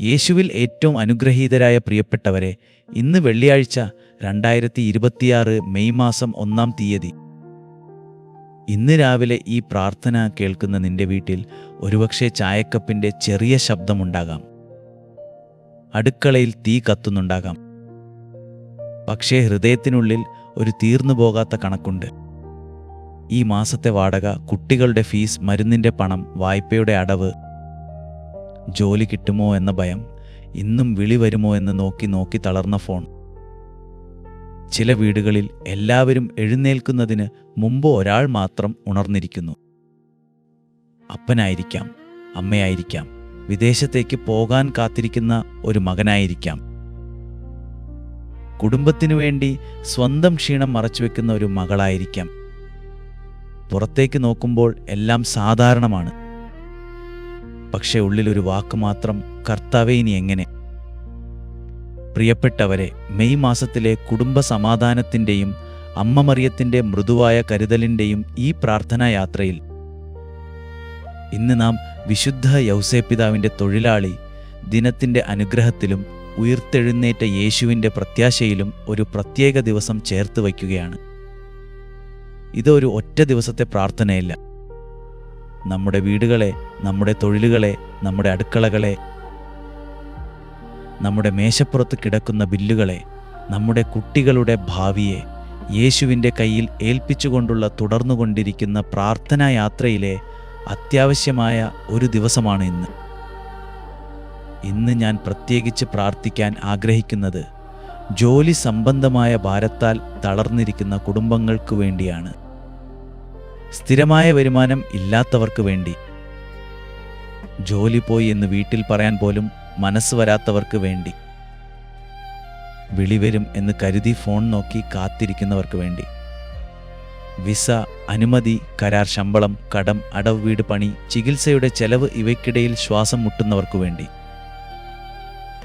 യേശുവിൽ ഏറ്റവും അനുഗ്രഹീതരായ പ്രിയപ്പെട്ടവരെ, ഇന്ന് വെള്ളിയാഴ്ച 2026 മെയ് മാസം 1-ാം തീയതി. ഇന്ന് രാവിലെ ഈ പ്രാർത്ഥന കേൾക്കുന്ന നിന്റെ വീട്ടിൽ ഒരുപക്ഷെ ചായക്കപ്പിൻ്റെ ചെറിയ ശബ്ദമുണ്ടാകാം, അടുക്കളയിൽ തീ കത്തുന്നുണ്ടാകാം. പക്ഷേ ഹൃദയത്തിനുള്ളിൽ ഒരു തീർന്നു പോകാത്ത കണക്കുണ്ട്. ഈ മാസത്തെ വാടക, കുട്ടികളുടെ ഫീസ്, മരുന്നിൻ്റെ പണം, വായ്പയുടെ അടവ്, ജോലി കിട്ടുമോ എന്ന ഭയം, ഇന്നും വിളി വരുമോ എന്ന് നോക്കി തളർന്ന ഫോൺ. ചില വീടുകളിൽ എല്ലാവരും എഴുന്നേൽക്കുന്നതിന് മുമ്പ് ഒരാൾ മാത്രം ഉണർന്നിരിക്കുന്നു. അപ്പനായിരിക്കാം, അമ്മയായിരിക്കാം, വിദേശത്തേക്ക് പോകാൻ കാത്തിരിക്കുന്ന ഒരു മകനായിരിക്കാം, കുടുംബത്തിനു വേണ്ടി സ്വന്തം ക്ഷീണം മറച്ചുവെക്കുന്ന ഒരു മകളായിരിക്കാം. പുറത്തേക്ക് നോക്കുമ്പോൾ എല്ലാം സാധാരണമാണ്. പക്ഷെ ഉള്ളിലൊരു വാക്ക് മാത്രം, കർത്താവേ ഇനി എങ്ങനെ? പ്രിയപ്പെട്ടവരെ, മെയ് മാസത്തിലെ കുടുംബ സമാധാനത്തിൻ്റെയും അമ്മ മറിയത്തിൻ്റെ മൃദുവായ കരുതലിൻ്റെയും ഈ പ്രാർത്ഥനാ യാത്രയിൽ ഇന്ന് നാം വിശുദ്ധ യൗസേപ്പിതാവിൻ്റെ തൊഴിലാളി ദിനത്തിൻ്റെ അനുഗ്രഹത്തിലും ഉയിർത്തെഴുന്നേറ്റ യേശുവിൻ്റെ പ്രത്യാശയിലും ഒരു പ്രത്യേക ദിവസം ചേർത്ത് വയ്ക്കുകയാണ്. ഇതൊരു ഒറ്റ ദിവസത്തെ പ്രാർത്ഥനയല്ല. നമ്മുടെ വീടുകളെ, നമ്മുടെ തൊഴിലുകളെ, നമ്മുടെ അടുക്കളകളെ, നമ്മുടെ മേശപ്പുറത്ത് കിടക്കുന്ന ബില്ലുകളെ, നമ്മുടെ കുട്ടികളുടെ ഭാവിയെ യേശുവിൻ്റെ കയ്യിൽ ഏൽപ്പിച്ചുകൊണ്ടുള്ള തുടർന്നുകൊണ്ടിരിക്കുന്ന പ്രാർത്ഥനാ യാത്രയിലെ അത്യാവശ്യമായ ഒരു ദിവസമാണ് ഇന്ന്. ഇന്ന് ഞാൻ പ്രത്യേകിച്ച് പ്രാർത്ഥിക്കാൻ ആഗ്രഹിക്കുന്നത് ജോലി സംബന്ധമായ ഭാരത്താൽ തളർന്നിരിക്കുന്ന കുടുംബങ്ങൾക്ക് വേണ്ടിയാണ്. സ്ഥിരമായ വരുമാനം ഇല്ലാത്തവർക്ക് വേണ്ടി, ജോലി പോയി എന്ന് വീട്ടിൽ പറയാൻ പോലും മനസ്സ് വരാത്തവർക്ക് വേണ്ടി, വിളി വരും എന്ന് കരുതി ഫോൺ നോക്കി കാത്തിരിക്കുന്നവർക്ക് വേണ്ടി, വിസ, അനുമതി, കരാർ ശമ്പളം, കടം, അടവ് വീട് പണി, ചികിത്സയുടെ ചെലവ് ഇവയ്ക്കിടയിൽ ശ്വാസം മുട്ടുന്നവർക്കു വേണ്ടി.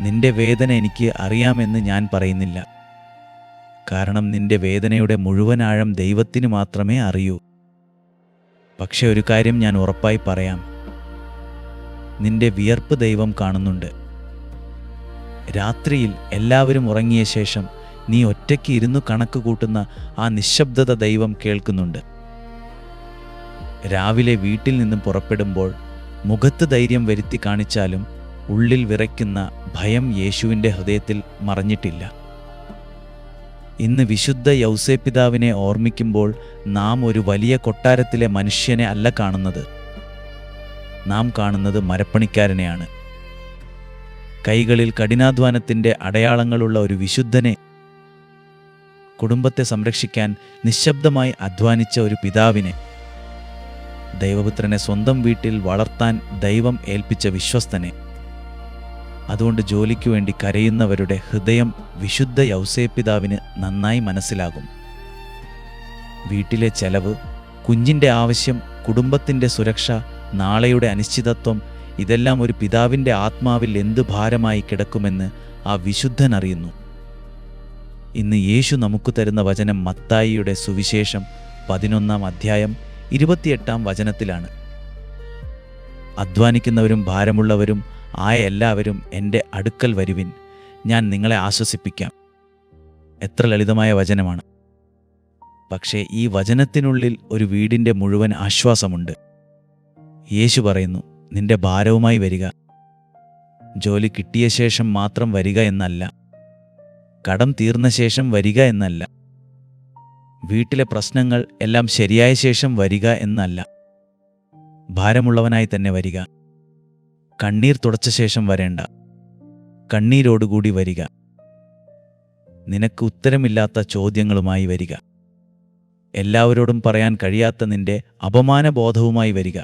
നിന്റെ വേദന എനിക്ക് അറിയാമെന്ന് ഞാൻ പറയുന്നില്ല. കാരണം നിന്റെ വേദനയുടെ മുഴുവൻ ആഴം ദൈവത്തിന് മാത്രമേ അറിയൂ. പക്ഷെ ഒരു കാര്യം ഞാൻ ഉറപ്പായി പറയാം, നിന്റെ വിയർപ്പ് ദൈവം കാണുന്നുണ്ട്. രാത്രിയിൽ എല്ലാവരും ഉറങ്ങിയ ശേഷം നീ ഒറ്റയ്ക്ക് ഇരുന്നു കണക്ക് കൂട്ടുന്ന ആ നിശബ്ദത ദൈവം കേൾക്കുന്നുണ്ട്. രാവിലെ വീട്ടിൽ നിന്നും പുറപ്പെടുമ്പോൾ മുഖത്ത് ധൈര്യം വരുത്തി കാണിച്ചാലും ഉള്ളിൽ വിറയ്ക്കുന്ന ഭയം യേശുവിൻ്റെ ഹൃദയത്തിൽ മറഞ്ഞിട്ടില്ല. ഇന്ന് വിശുദ്ധ യൗസേപ്പിതാവിനെ ഓർമ്മിക്കുമ്പോൾ നാം ഒരു വലിയ കൊട്ടാരത്തിലെ മനുഷ്യനെ അല്ല കാണുന്നത്. നാം കാണുന്നത് മരപ്പണിക്കാരനെയാണ്. കൈകളിൽ കഠിനാധ്വാനത്തിൻ്റെ അടയാളങ്ങളുള്ള ഒരു വിശുദ്ധനെ, കുടുംബത്തെ സംരക്ഷിക്കാൻ നിശബ്ദമായി അധ്വാനിച്ച ഒരു പിതാവിനെ, ദൈവപുത്രനെ സ്വന്തം വീട്ടിൽ വളർത്താൻ ദൈവം ഏൽപ്പിച്ച വിശ്വസ്തനെ. അതുകൊണ്ട് ജോലിക്കു വേണ്ടി കരയുന്നവരുടെ ഹൃദയം വിശുദ്ധ യൗസേപ്പിതാവിന് നന്നായി മനസ്സിലാകും. വീട്ടിലെ ചെലവ്, കുഞ്ഞിൻ്റെ ആവശ്യം, കുടുംബത്തിൻ്റെ സുരക്ഷ, നാളെയുടെ അനിശ്ചിതത്വം, ഇതെല്ലാം ഒരു പിതാവിൻ്റെ ആത്മാവിൽ എന്ത് ഭാരമായി കിടക്കുമെന്ന് ആ വിശുദ്ധൻ അറിയുന്നു. ഇന്ന് യേശു നമുക്ക് തരുന്ന വചനം മത്തായിയുടെ സുവിശേഷം 11-ാം അധ്യായം 28-ാം വചനത്തിലാണ്. അധ്വാനിക്കുന്നവരും ഭാരമുള്ളവരും ആയ എല്ലാവരും എൻ്റെ അടുക്കൽ വരുവിൻ, ഞാൻ നിങ്ങളെ ആശ്വസിപ്പിക്കാം. എത്ര ലളിതമായ വചനമാണ്. പക്ഷേ ഈ വചനത്തിനുള്ളിൽ ഒരു വീടിൻ്റെ മുഴുവൻ ആശ്വാസമുണ്ട്. യേശു പറയുന്നു, നിന്റെ ഭാരവുമായി വരിക. ജോലി കിട്ടിയ ശേഷം മാത്രം വരിക എന്നല്ല, കടം തീർന്ന ശേഷം വരിക എന്നല്ല, വീട്ടിലെ പ്രശ്നങ്ങൾ എല്ലാം ശരിയായ ശേഷം വരിക എന്നല്ല, ഭാരമുള്ളവനായി തന്നെ വരിക. കണ്ണീർ തുടച്ച ശേഷം വരേണ്ട, കണ്ണീരോടുകൂടി വരിക. നിനക്ക് ഉത്തരമില്ലാത്ത ചോദ്യങ്ങളുമായി വരിക. എല്ലാവരോടും പറയാൻ കഴിയാത്ത നിന്റെ അപമാനബോധവുമായി വരിക.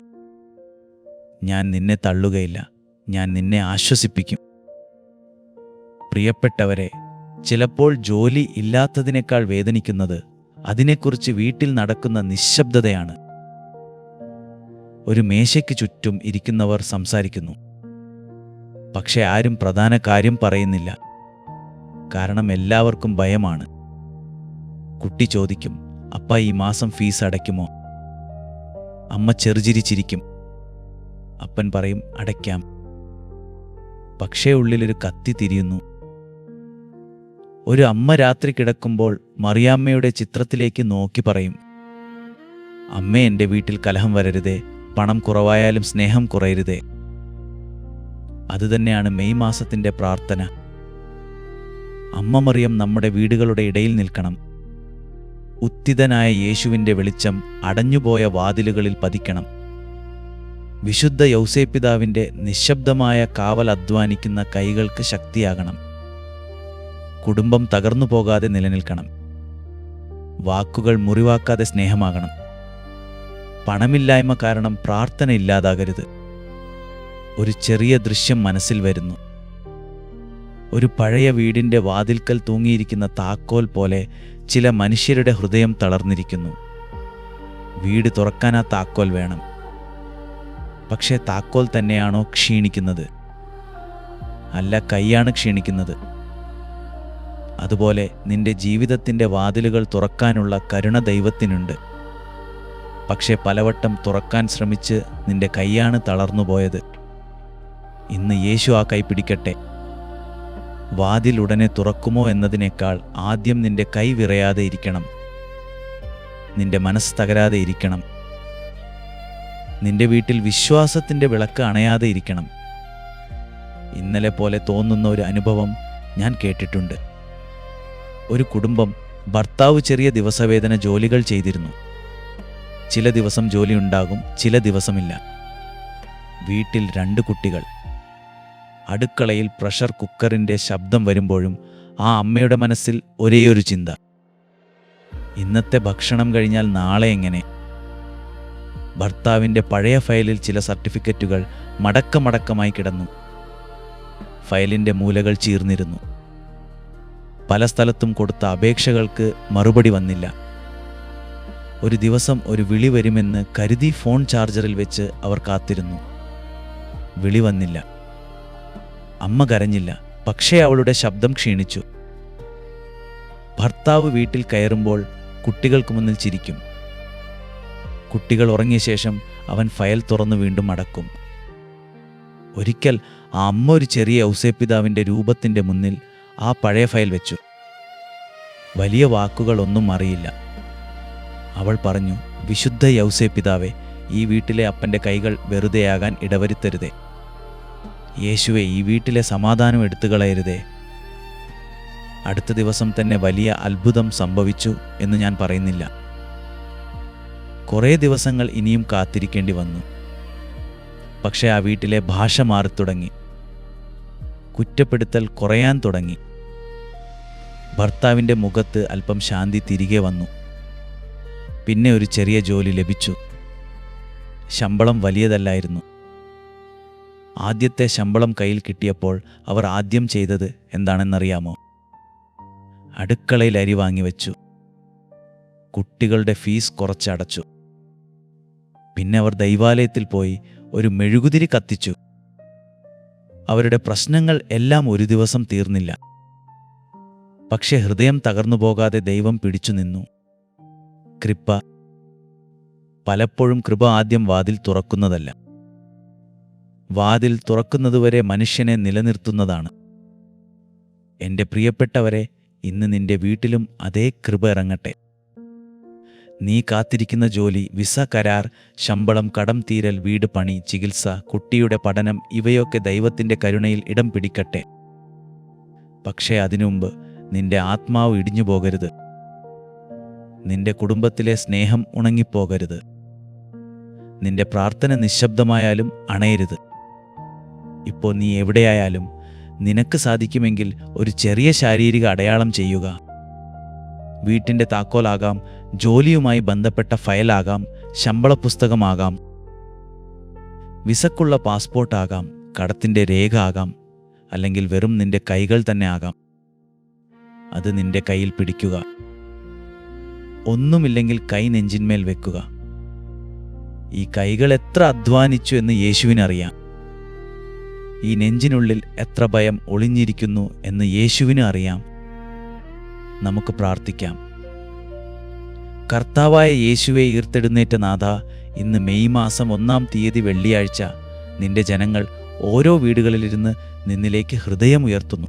ഞാൻ നിന്നെ തള്ളുകയില്ല, ഞാൻ നിന്നെ ആശ്വസിപ്പിക്കും. പ്രിയപ്പെട്ടവരെ, ചിലപ്പോൾ ജോലി ഇല്ലാത്തതിനേക്കാൾ വേദനിക്കുന്നത് അതിനെക്കുറിച്ച് വീട്ടിൽ നടക്കുന്ന നിശബ്ദതയാണ്. ഒരു മേശയ്ക്ക് ചുറ്റും ഇരിക്കുന്നവർ സംസാരിക്കുന്നു, പക്ഷെ ആരും പ്രധാന കാര്യം പറയുന്നില്ല. കാരണം എല്ലാവർക്കും ഭയമാണ്. കുട്ടി ചോദിക്കും, അപ്പ ഈ മാസം ഫീസ് അടയ്ക്കുമോ? അമ്മ ചെറുചിരിച്ചിരിക്കും. അപ്പൻ പറയും, അടയ്ക്കാം. പക്ഷേ ഉള്ളിലൊരു കത്തി തിരിയുന്നു. ഒരു അമ്മ രാത്രി കിടക്കുമ്പോൾ മറിയാമ്മയുടെ ചിത്രത്തിലേക്ക് നോക്കി പറയും, അമ്മേ, എൻ്റെ വീട്ടിൽ കലഹം വരരുതേ, പണം കുറവായാലും സ്നേഹം കുറയരുതേ. അതുതന്നെയാണ് മെയ് മാസത്തിൻ്റെ പ്രാർത്ഥന. അമ്മ മറിയം നമ്മുടെ വീടുകളുടെ ഇടയിൽ നിൽക്കണം. ഉത്തിതനായ യേശുവിൻ്റെ വെളിച്ചം അടഞ്ഞുപോയ വാതിലുകളിൽ പതിക്കണം. വിശുദ്ധ യൗസേപ്പിതാവിൻ്റെ നിശബ്ദമായ കാവൽ അധ്വാനിക്കുന്ന കൈകൾക്ക് ശക്തിയാകണം. കുടുംബം തകർന്നു പോകാതെ നിലനിൽക്കണം. വാക്കുകൾ മുറിവാക്കാതെ സ്നേഹമാകണം. പണമില്ലായ്മ കാരണം പ്രാർത്ഥന ഇല്ലാതാകരുത്. ഒരു ചെറിയ ദൃശ്യം മനസ്സിൽ വരുന്നു. ഒരു പഴയ വീടിൻ്റെ വാതിൽക്കൽ തൂങ്ങിയിരിക്കുന്ന താക്കോൽ പോലെ ചില മനുഷ്യരുടെ ഹൃദയം തളർന്നിരിക്കുന്നു. വീട് തുറക്കാൻ ആ താക്കോൽ വേണം. പക്ഷേ താക്കോൽ തന്നെയാണോ ക്ഷീണിക്കുന്നത്? അല്ല, കൈയാണ് ക്ഷീണിക്കുന്നത്. അതുപോലെ നിന്റെ ജീവിതത്തിൻ്റെ വാതിലുകൾ തുറക്കാനുള്ള കരുണ ദൈവത്തിനുണ്ട്. പക്ഷേ പലവട്ടം തുറക്കാൻ ശ്രമിച്ച് നിന്റെ കൈയാണ് തളർന്നുപോയത്. ഇന്ന് യേശു ആ കൈ പിടിക്കട്ടെ. വാതിൽ ഉടനെ തുറക്കുമോ എന്നതിനേക്കാൾ ആദ്യം നിന്റെ കൈ വിറയാതെ ഇരിക്കണം. നിന്റെ മനസ്സ് തകരാതെ ഇരിക്കണം. നിന്റെ വീട്ടിൽ വിശ്വാസത്തിൻ്റെ വിളക്ക് അണയാതെ ഇരിക്കണം. ഇന്നലെ പോലെ തോന്നുന്ന ഒരു അനുഭവം ഞാൻ കേട്ടിട്ടുണ്ട്. ഒരു കുടുംബം, ഭർത്താവ് ചെറിയ ദിവസവേതന ജോലികൾ ചെയ്തിരുന്നു. ചില ദിവസം ജോലി ഉണ്ടാകും, ചില ദിവസമില്ല. വീട്ടിൽ 2 കുട്ടികൾ. അടുക്കളയിൽ പ്രഷർ കുക്കറിൻ്റെ ശബ്ദം വരുമ്പോഴും ആ അമ്മയുടെ മനസ്സിൽ ഒരേയൊരു ചിന്ത, ഇന്നത്തെ ഭക്ഷണം കഴിഞ്ഞാൽ നാളെ എങ്ങനെ? ഭർത്താവിൻ്റെ പഴയ ഫയലിൽ ചില സർട്ടിഫിക്കറ്റുകൾ മടക്കമടക്കമായി കിടന്നു. ഫയലിൻ്റെ മൂലകൾ ചീർന്നിരുന്നു. പല സ്ഥലത്തും കൊടുത്ത അപേക്ഷകൾക്ക് മറുപടി വന്നില്ല. ഒരു ദിവസം ഒരു വിളി വരുമെന്ന് കരുതി ഫോൺ ചാർജറിൽ വെച്ച് അവർ കാത്തിരുന്നു. വിളി വന്നില്ല. അമ്മ കരഞ്ഞില്ല, പക്ഷേ അവളുടെ ശബ്ദം ക്ഷീണിച്ചു. ഭർത്താവ് വീട്ടിൽ കയറുമ്പോൾ കുട്ടികൾക്ക് മുന്നിൽ ചിരിക്കും. കുട്ടികൾ ഉറങ്ങിയ ശേഷം അവൻ ഫയൽ തുറന്നു വീണ്ടും അടക്കും. ഒരിക്കൽ ആ അമ്മ ഒരു ചെറിയ യൗസേപ്പിതാവിൻ്റെ രൂപത്തിൻ്റെ മുന്നിൽ ആ പഴയ ഫയൽ വെച്ചു. വലിയ വാക്കുകളൊന്നും അറിയില്ല. അവൾ പറഞ്ഞു, വിശുദ്ധ യൗസേപ്പിതാവേ, ഈ വീട്ടിലെ അപ്പൻ്റെ കൈകൾ വെറുതെയാകാൻ ഇടവരുത്തരുതേ. യേശുവെ, ഈ വീട്ടിലെ സമാധാനം എടുത്തുകളയരുതേ. അടുത്ത ദിവസം തന്നെ വലിയ അത്ഭുതം സംഭവിച്ചു എന്ന് ഞാൻ പറയുന്നില്ല. കുറേ ദിവസങ്ങൾ ഇനിയും കാത്തിരിക്കേണ്ടി വന്നു. പക്ഷേ ആ വീട്ടിലെ ഭാഷ മാറിത്തുടങ്ങി. കുറ്റപ്പെടുത്തൽ കുറയാൻ തുടങ്ങി. ഭർത്താവിൻ്റെ മുഖത്ത് അല്പം ശാന്തി തിരികെ വന്നു. പിന്നെ ഒരു ചെറിയ ജോലി ലഭിച്ചു. ശമ്പളം വലിയതല്ലായിരുന്നു. ആദ്യത്തെ ശമ്പളം കയ്യിൽ കിട്ടിയപ്പോൾ അവർ ആദ്യം ചെയ്തത് എന്താണെന്നറിയാമോ? അടുക്കളയിൽ അരി വാങ്ങിവെച്ചു. കുട്ടികളുടെ ഫീസ് കുറച്ചടച്ചു. പിന്നെ അവർ ദൈവാലയത്തിൽ പോയി ഒരു മെഴുകുതിരി കത്തിച്ചു. അവരുടെ പ്രശ്നങ്ങൾ എല്ലാം ഒരു ദിവസം തീർന്നില്ല. പക്ഷെ ഹൃദയം തകർന്നു പോകാതെ ദൈവം പിടിച്ചു നിന്നു. കൃപ. പലപ്പോഴും കൃപ ആദ്യം വാതിൽ തുറക്കുന്നതല്ല, വാതിൽ തുറക്കുന്നതുവരെ മനുഷ്യനെ നിലനിർത്തുന്നതാണ്. എൻ്റെ പ്രിയപ്പെട്ടവരെ, ഇന്ന് നിന്റെ വീട്ടിലും അതേ കൃപ ഇറങ്ങട്ടെ. നീ കാത്തിരിക്കുന്ന ജോലി, വിസ, കരാർ, ശമ്പളം, കടം തീരൽ, വീട് പണി, ചികിത്സ, കുട്ടിയുടെ പഠനം, ഇവയൊക്കെ ദൈവത്തിൻ്റെ കരുണയിൽ ഇടം പിടിക്കട്ടെ. പക്ഷേ അതിനുമുമ്പ് നിന്റെ ആത്മാവ് ഇടിഞ്ഞു പോകരുത്. നിന്റെ കുടുംബത്തിലെ സ്നേഹം ഉണങ്ങിപ്പോകരുത്. നിന്റെ പ്രാർത്ഥന നിശബ്ദമായാലും അണയരുത്. ഇപ്പോൾ നീ എവിടെയായാലും നിനക്ക് സാധിക്കുമെങ്കിൽ ഒരു ചെറിയ ശാരീരിക അടയാളം ചെയ്യുക. വീട്ടിൻ്റെ താക്കോലാകാം, ജോലിയുമായി ബന്ധപ്പെട്ട ഫയലാകാം, ശമ്പള പുസ്തകമാകാം, വിസക്കുള്ള പാസ്പോർട്ടാകാം, കടത്തിൻ്റെ രേഖ ആകാം, അല്ലെങ്കിൽ വെറും നിന്റെ കൈകൾ തന്നെ ആകാം. അത് നിന്റെ കയ്യിൽ പിടിക്കുക. ഒന്നുമില്ലെങ്കിൽ കൈ നെഞ്ചിന്മേൽ വെക്കുക. ഈ കൈകൾ എത്ര അധ്വാനിച്ചു എന്ന് യേശുവിനറിയാം. ഈ നെഞ്ചിനുള്ളിൽ എത്ര ഭയം ഒളിഞ്ഞിരിക്കുന്നു എന്ന് യേശുവിന് അറിയാം. നമുക്ക് പ്രാർത്ഥിക്കാം. കർത്താവായ യേശുവെ ഉയിർത്തെഴുന്നേറ്റ നാഥ, ഇന്ന് മെയ് മാസം 1-ാം തീയതി വെള്ളിയാഴ്ച നിന്റെ ജനങ്ങൾ ഓരോ വീടുകളിലിരുന്ന് നിന്നിലേക്ക് ഹൃദയമുയർത്തുന്നു.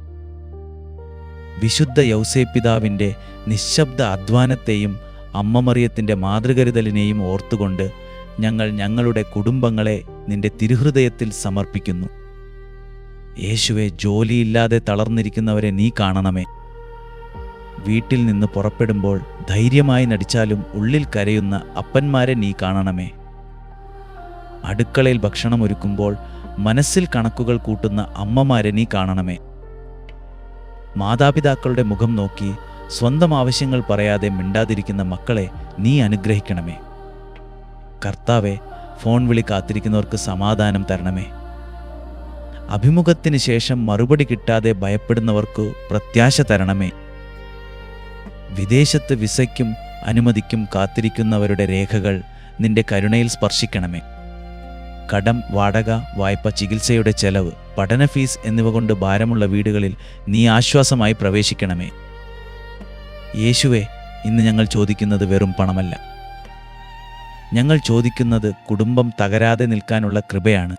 വിശുദ്ധ യൗസേപ്പിതാവിൻ്റെ നിശ്ശബ്ദ അധ്വാനത്തെയും അമ്മ മറിയത്തിൻ്റെ മാതൃകരുതലിനെയും ഓർത്തുകൊണ്ട് ഞങ്ങൾ ഞങ്ങളുടെ കുടുംബങ്ങളെ നിന്റെ തിരുഹൃദയത്തിൽ സമർപ്പിക്കുന്നു. യേശുവെ, ജോലിയില്ലാതെ തളർന്നിരിക്കുന്നവരെ നീ കാണണമേ. വീട്ടിൽ നിന്ന് പുറപ്പെടുമ്പോൾ ധൈര്യമായി നടിച്ചാലും ഉള്ളിൽ കരയുന്ന അപ്പന്മാരെ നീ കാണണമേ. അടുക്കളയിൽ ഭക്ഷണം ഒരുക്കുമ്പോൾ മനസ്സിൽ കണക്കുകൾ കൂട്ടുന്ന അമ്മമാരെ നീ കാണണമേ. മാതാപിതാക്കളുടെ മുഖം നോക്കി സ്വന്തം ആവശ്യങ്ങൾ പറയാതെ മിണ്ടാതിരിക്കുന്ന മക്കളെ നീ അനുഗ്രഹിക്കണമേ. കർത്താവെ, ഫോൺ വിളി കാത്തിരിക്കുന്നവർക്ക് സമാധാനം തരണമേ. അഭിമുഖത്തിന് ശേഷം മറുപടി കിട്ടാതെ ഭയപ്പെടുന്നവർക്ക് പ്രത്യാശ തരണമേ. വിദേശത്ത് വിസയ്ക്കും അനുമതിക്കും കാത്തിരിക്കുന്നവരുടെ രേഖകൾ നിന്റെ കരുണയിൽ സ്പർശിക്കണമേ. കടം, വാടക, വായ്പ, ചികിത്സയുടെ ചെലവ്, പഠന ഫീസ് എന്നിവ കൊണ്ട് ഭാരമുള്ള വീടുകളിൽ നീ ആശ്വാസമായി പ്രവേശിക്കണമേ. യേശുവെ, ഇന്ന് ഞങ്ങൾ ചോദിക്കുന്നത് വെറും പണമല്ല. ഞങ്ങൾ ചോദിക്കുന്നത് കുടുംബം തകരാതെ നിൽക്കാനുള്ള കൃപയാണ്.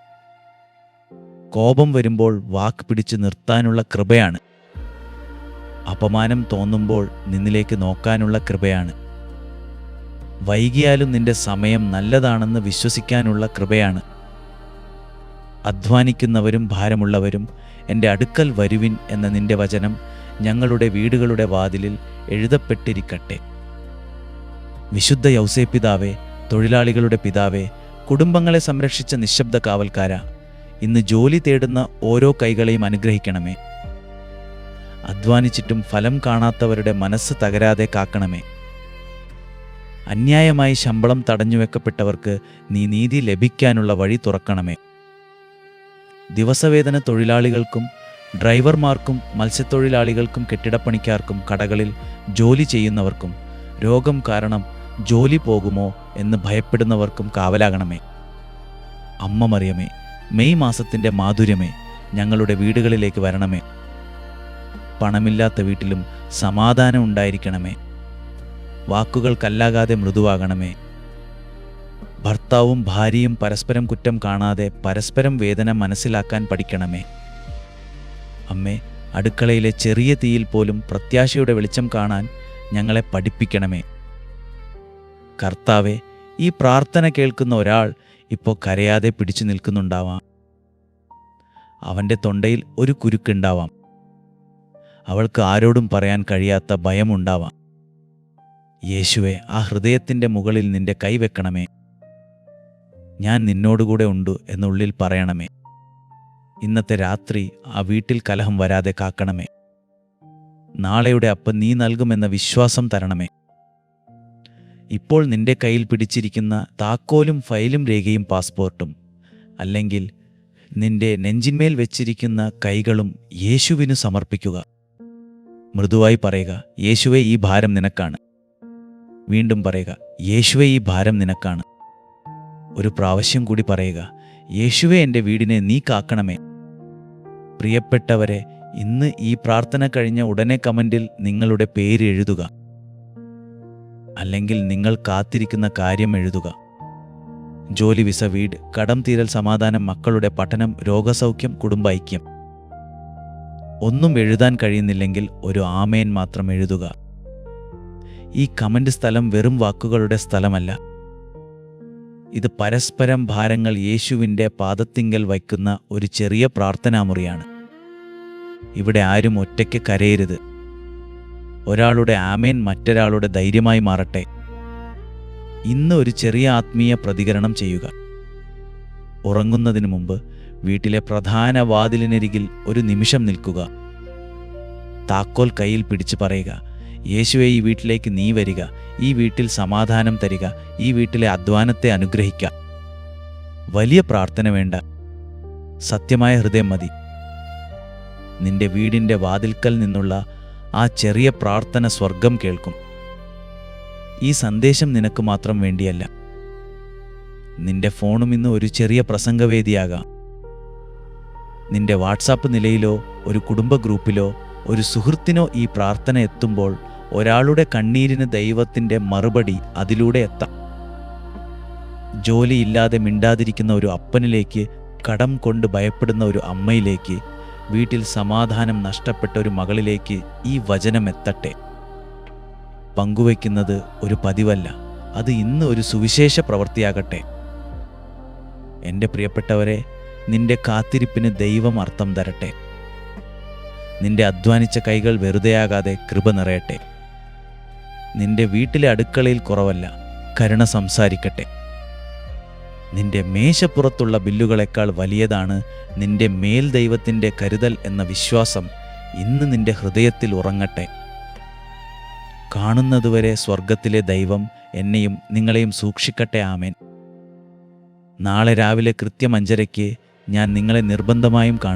കോപം വരുമ്പോൾ വാക്ക് പിടിച്ചു നിർത്താനുള്ള കൃപയാണ്. അപമാനം തോന്നുമ്പോൾ നിന്നിലേക്ക് നോക്കാനുള്ള കൃപയാണ്. വൈകിയാലും നിന്റെ സമയം നല്ലതാണെന്ന് വിശ്വസിക്കാനുള്ള കൃപയാണ്. അധ്വാനിക്കുന്നവരും ഭാരമുള്ളവരും എൻ്റെ അടുക്കൽ വരുവിൻ എന്ന നിന്റെ വചനം ഞങ്ങളുടെ വീടുകളുടെ വാതിലിൽ എഴുതപ്പെട്ടിരിക്കട്ടെ. വിശുദ്ധ യൗസേപ്പിതാവേ, തൊഴിലാളികളുടെ പിതാവേ, കുടുംബങ്ങളെ സംരക്ഷിച്ച നിശബ്ദ കാവൽക്കാര, ഇന്ന് ജോലി തേടുന്ന ഓരോ കൈകളെയും അനുഗ്രഹിക്കണമേ. അധ്വാനിച്ചിട്ടും ഫലം കാണാത്തവരുടെ മനസ്സ് തകരാതെ കാക്കണമേ. അന്യായമായി ശമ്പളം തടഞ്ഞുവെക്കപ്പെട്ടവർക്ക് നീ നീതി ലഭിക്കാനുള്ള വഴി തുറക്കണമേ. ദിവസവേതന തൊഴിലാളികൾക്കും ഡ്രൈവർമാർക്കും മത്സ്യത്തൊഴിലാളികൾക്കും കെട്ടിടപ്പണിക്കാർക്കും കടകളിൽ ജോലി ചെയ്യുന്നവർക്കും രോഗം കാരണം ജോലി പോകുമോ എന്ന് ഭയപ്പെടുന്നവർക്കും കാവലാകണമേ. അമ്മ മറിയമേ, മെയ് മാസത്തിൻ്റെ മാധുര്യമേ, ഞങ്ങളുടെ വീടുകളിലേക്ക് വരണമേ. പണമില്ലാത്ത വീട്ടിലും സമാധാനം ഉണ്ടായിരിക്കണമേ. വാക്കുകൾ കല്ലാകാതെ മൃദുവാകണമേ. ഭർത്താവും ഭാര്യയും പരസ്പരം കുറ്റം കാണാതെ പരസ്പരം വേദന മനസ്സിലാക്കാൻ പഠിക്കണമേ. അമ്മേ, അടുക്കളയിലെ ചെറിയ തീയിൽ പോലും പ്രത്യാശയുടെ വെളിച്ചം കാണാൻ ഞങ്ങളെ പഠിപ്പിക്കണമേ. കർത്താവെ, ഈ പ്രാർത്ഥന കേൾക്കുന്ന ഒരാൾ ഇപ്പോൾ കരയാതെ പിടിച്ചു നിൽക്കുന്നുണ്ടാവാം. അവൻ്റെ തൊണ്ടയിൽ ഒരു കുരുക്കുണ്ടാവാം. അവൾക്ക് ആരോടും പറയാൻ കഴിയാത്ത ഭയമുണ്ടാവാം. യേശുവെ, ആ ഹൃദയത്തിൻ്റെ മുകളിൽ നിന്റെ കൈവെക്കണമേ. ഞാൻ നിന്നോടുകൂടെ ഉണ്ട് എന്നുള്ളിൽ പറയണമേ. ഇന്നത്തെ രാത്രി ആ വീട്ടിൽ കലഹം വരാതെ കാക്കണമേ. നാളെയുടെ അപ്പം നീ നൽകുമെന്ന വിശ്വാസം തരണമേ. ഇപ്പോൾ നിന്റെ കയ്യിൽ പിടിച്ചിരിക്കുന്ന താക്കോലും ഫയലും രേഖയും പാസ്പോർട്ടും, അല്ലെങ്കിൽ നിന്റെ നെഞ്ചിന്മേൽ വെച്ചിരിക്കുന്ന കൈകളും യേശുവിനു സമർപ്പിക്കുക. മൃദുവായി പറയുക, യേശുവേ, ഈ ഭാരം നിനക്കാണ്. വീണ്ടും പറയുക, യേശുവേ, ഈ ഭാരം നിനക്കാണ്. ഒരു പ്രാവശ്യം കൂടി പറയുക, യേശുവേ, എൻ്റെ വീടിനെ നീ കാക്കണമേ. പ്രിയപ്പെട്ടവരെ, ഇന്ന് ഈ പ്രാർത്ഥന കഴിഞ്ഞ ഉടനെ കമൻറ്റിൽ നിങ്ങളുടെ പേര് എഴുതുക. അല്ലെങ്കിൽ നിങ്ങൾ കാത്തിരിക്കുന്ന കാര്യം എഴുതുക. ജോലി, വിസ, വീട്, കടം തീരൽ, സമാധാനം, മക്കളുടെ പഠനം, രോഗസൗഖ്യം, കുടുംബ ഐക്യം. ഒന്നും എഴുതാൻ കഴിയുന്നില്ലെങ്കിൽ ഒരു ആമേൻ മാത്രം എഴുതുക. ഈ കമന്റ് സ്ഥലം വെറും വാക്കുകളുടെ സ്ഥലമല്ല. ഇത് പരസ്പരം ഭാരങ്ങൾ യേശുവിൻ്റെ പാദത്തിങ്കൽ വയ്ക്കുന്ന ഒരു ചെറിയ പ്രാർത്ഥനാമുറിയാണ്. ഇവിടെ ആരും ഒറ്റയ്ക്ക് കരയരുത്. ഒരാളുടെ ആമേൻ മറ്റൊരാളുടെ ധൈര്യമായി മാറട്ടെ. ഇന്ന് ഒരു ചെറിയ ആത്മീയ പ്രതികരണം ചെയ്യുക. ഉറങ്ങുന്നതിന് മുമ്പ് വീട്ടിലെ പ്രധാന വാതിലിനരികിൽ ഒരു നിമിഷം നിൽക്കുക. താക്കോൽ കയ്യിൽ പിടിച്ച് പറയുക, യേശുവേ, ഈ വീട്ടിലേക്ക് നീ വരിക. ഈ വീട്ടിൽ സമാധാനം തരിക. ഈ വീട്ടിലെ അധ്വാനത്തെ അനുഗ്രഹിക്കുക. വലിയ പ്രാർത്ഥന വേണ്ട, സത്യമായ ഹൃദയം മതി. നിന്റെ വീടിൻ്റെ വാതിൽക്കൽ നിന്നുള്ള ആ ചെറിയ പ്രാർത്ഥന സ്വർഗം കേൾക്കും. ഈ സന്ദേശം നിനക്ക് മാത്രം വേണ്ടിയല്ല. നിന്റെ ഫോണും ഇന്ന് ഒരു ചെറിയ പ്രസംഗവേദിയാകാം. നിന്റെ വാട്സാപ്പ് നിലയിലോ ഒരു കുടുംബ ഗ്രൂപ്പിലോ ഒരു സുഹൃത്തിനോ ഈ പ്രാർത്ഥന എത്തുമ്പോൾ ഒരാളുടെ കണ്ണീരിന് ദൈവത്തിൻ്റെ മറുപടി അതിലൂടെ എത്താം. ജോലിയില്ലാതെ മിണ്ടാതിരിക്കുന്ന ഒരു അപ്പനിലേക്ക് കടം കൊണ്ട് ഭയപ്പെടുന്ന ഒരു അമ്മയിലേക്ക്, വീട്ടിൽ സമാധാനം നഷ്ടപ്പെട്ട ഒരു മകളിലേക്ക് ഈ വചനം എത്തട്ടെ. പങ്കുവയ്ക്കുന്നത് ഒരു പതിവല്ല, അത് ഇന്ന് ഒരു സുവിശേഷ പ്രവൃത്തിയാകട്ടെ. എൻ്റെ പ്രിയപ്പെട്ടവരെ, നിന്റെ കാത്തിരിപ്പിന് ദൈവം അർത്ഥം തരട്ടെ. നിന്റെ അധ്വാനിച്ച കൈകൾ വെറുതെയാകാതെ കൃപ നിറയട്ടെ. നിന്റെ വീട്ടിലെ അടുക്കളയിൽ കുറവല്ല, കരുണ സംസാരിക്കട്ടെ. നിന്റെ മേശപ്പുറത്തുള്ള ബില്ലുകളെക്കാൾ വലിയതാണ് നിന്റെ മേൽ ദൈവത്തിൻ്റെ കരുതൽ എന്ന വിശ്വാസം ഇന്ന് നിന്റെ ഹൃദയത്തിൽ ഉറങ്ങട്ടെ. കാണുന്നതുവരെ സ്വർഗത്തിലെ ദൈവം എന്നെയും നിങ്ങളെയും സൂക്ഷിക്കട്ടെ. ആമേൻ. നാളെ രാവിലെ കൃത്യം 5:30 ഞാൻ നിങ്ങളെ നിർബന്ധമായും കാണും.